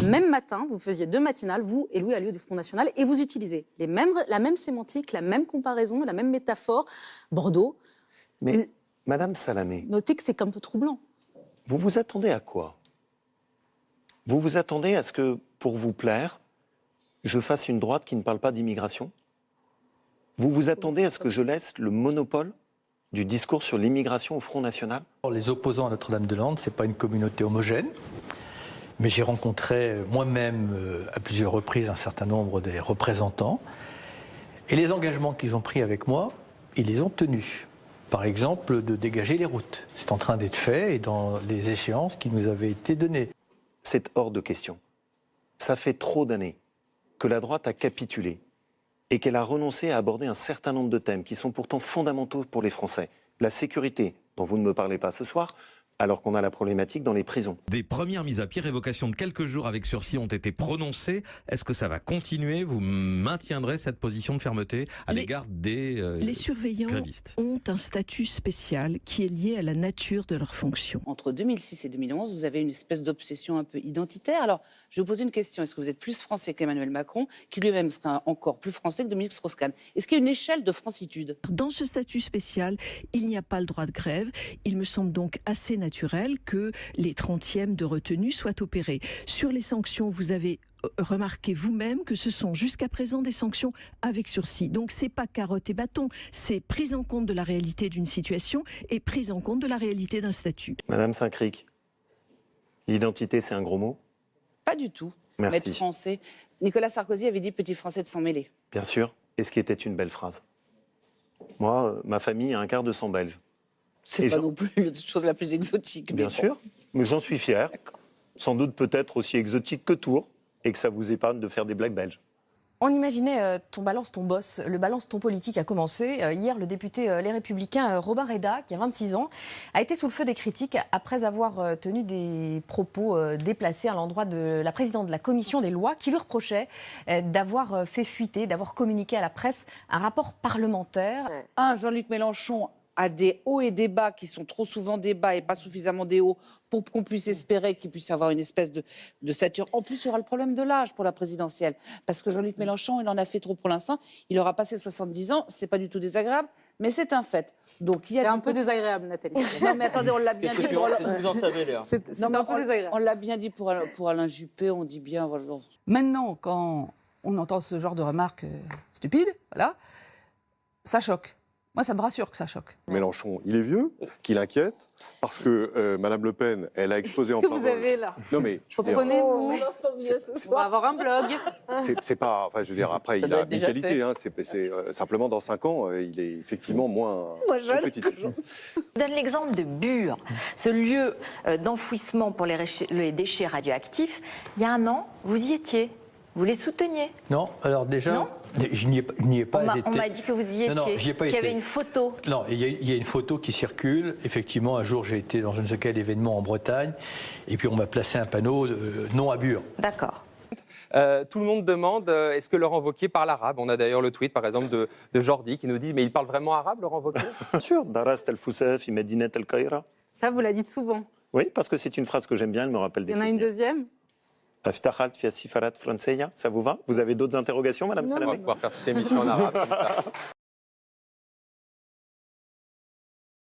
même matin, vous faisiez 2 matinales, vous et Louis Alliot du Front National, et vous utilisez la même sémantique, la même comparaison, la même métaphore. Bordeaux. Mais, Madame Salamé... Notez que c'est un peu troublant. Vous vous attendez à quoi? Vous vous attendez à ce que, pour vous plaire, je fasse une droite qui ne parle pas d'immigration? Vous vous attendez à ce que je laisse le monopole du discours sur l'immigration au Front National? Les opposants à Notre-Dame-de-Landes, ce n'est pas une communauté homogène, mais j'ai rencontré moi-même à plusieurs reprises un certain nombre des représentants, et les engagements qu'ils ont pris avec moi, ils les ont tenus. Par exemple, de dégager les routes. C'est en train d'être fait et dans les échéances qui nous avaient été données. C'est hors de question. Ça fait trop d'années que la droite a capitulé et qu'elle a renoncé à aborder un certain nombre de thèmes qui sont pourtant fondamentaux pour les Français. La sécurité, dont vous ne me parlez pas ce soir, alors qu'on a la problématique dans les prisons. Des premières mises à pied, révocation de quelques jours avec sursis ont été prononcées. Est-ce que ça va continuer? Vous maintiendrez cette position de fermeté à l'égard des Les surveillants grévistes ont un statut spécial qui est lié à la nature de leur fonction. Entre 2006 et 2011, vous avez une espèce d'obsession un peu identitaire. Alors, je vais vous poser une question. Est-ce que vous êtes plus français qu'Emmanuel Macron, qui lui-même sera encore plus français que Dominique Strauss-Kahn? Est-ce qu'il y a une échelle de francitude? Dans ce statut spécial, il n'y a pas le droit de grève. Il me semble donc assez naturel que les 30e de retenue soient opérés. Sur les sanctions, vous avez remarqué vous-même que ce sont jusqu'à présent des sanctions avec sursis. Donc c'est pas carotte et bâton, c'est prise en compte de la réalité d'une situation et prise en compte de la réalité d'un statut. Madame Saint-Cric, l'identité c'est un gros mot? Pas du tout. Merci. Être français. Nicolas Sarkozy avait dit petit français de s'en mêler. Bien sûr, et ce qui était une belle phrase. Moi, ma famille a un quart de sang belge. C'est pas non plus la chose la plus exotique. Bien sûr, mais j'en suis fier. Sans doute peut-être aussi exotique que Tours, et que ça vous épargne de faire des blagues belges. On imaginait ton balance, ton boss, le balance, ton politique a commencé. Hier, le député Les Républicains, Robin Reda, qui a 26 ans, a été sous le feu des critiques après avoir tenu des propos déplacés à l'endroit de la présidente de la commission des lois, qui lui reprochait d'avoir fait fuiter, d'avoir communiqué à la presse un rapport parlementaire. Jean-Luc Mélenchon a des hauts et des bas qui sont trop souvent des bas et pas suffisamment des hauts pour qu'on puisse espérer qu'il puisse avoir une espèce de stature. En plus, il y aura le problème de l'âge pour la présidentielle. Parce que Jean-Luc Mélenchon, il en a fait trop pour l'instant. Il aura passé 70 ans. C'est pas du tout désagréable, mais c'est un fait. Donc, il y a c'est un peu désagréable, Nathalie. Non, mais attendez, on l'a bien dit. Vous en savez, Léa. C'est un peu désagréable. On l'a bien dit pour Alain Juppé. On dit bien. Maintenant, quand on entend ce genre de remarques stupides, voilà, ça choque. Moi, ça me rassure que ça choque. Mélenchon, il est vieux, qu'il inquiète, parce que Madame Le Pen, elle a explosé en parole. Qu'est-ce que vous avez là? Non mais, reprenez-vous. On va avoir un blog. C'est pas, enfin, je veux dire, après, il a une qualité. Hein, c'est simplement dans 5 ans, il est effectivement moins petit. Je donne l'exemple de Bure, ce lieu d'enfouissement pour les déchets radioactifs. Il y a un an, vous y étiez. Vous les souteniez? Non, alors déjà, non, je n'y ai pas été. On m'a dit que vous y étiez, non, j'y ai pas qu'il y été. avait une photo. Non, il y a une photo qui circule. Effectivement, un jour, j'ai été dans je ne sais quel événement en Bretagne, et puis on m'a placé un panneau non à Bure. D'accord. Tout le monde demande est-ce que Laurent Wauquiez parle arabe? On a d'ailleurs le tweet, par exemple, de Jordi qui nous dit mais il parle vraiment arabe, Laurent Wauquiez? Bien sûr, Daras tel Foussef, Imedinet tel Kaira. Ça, vous la dites souvent. Oui, parce que c'est une phrase que j'aime bien, elle me rappelle des Il y en a une deuxième? Ça vous va? Vous avez d'autres interrogations, Madame Salamé? On va pouvoir faire toute l'émission en arabe comme ça.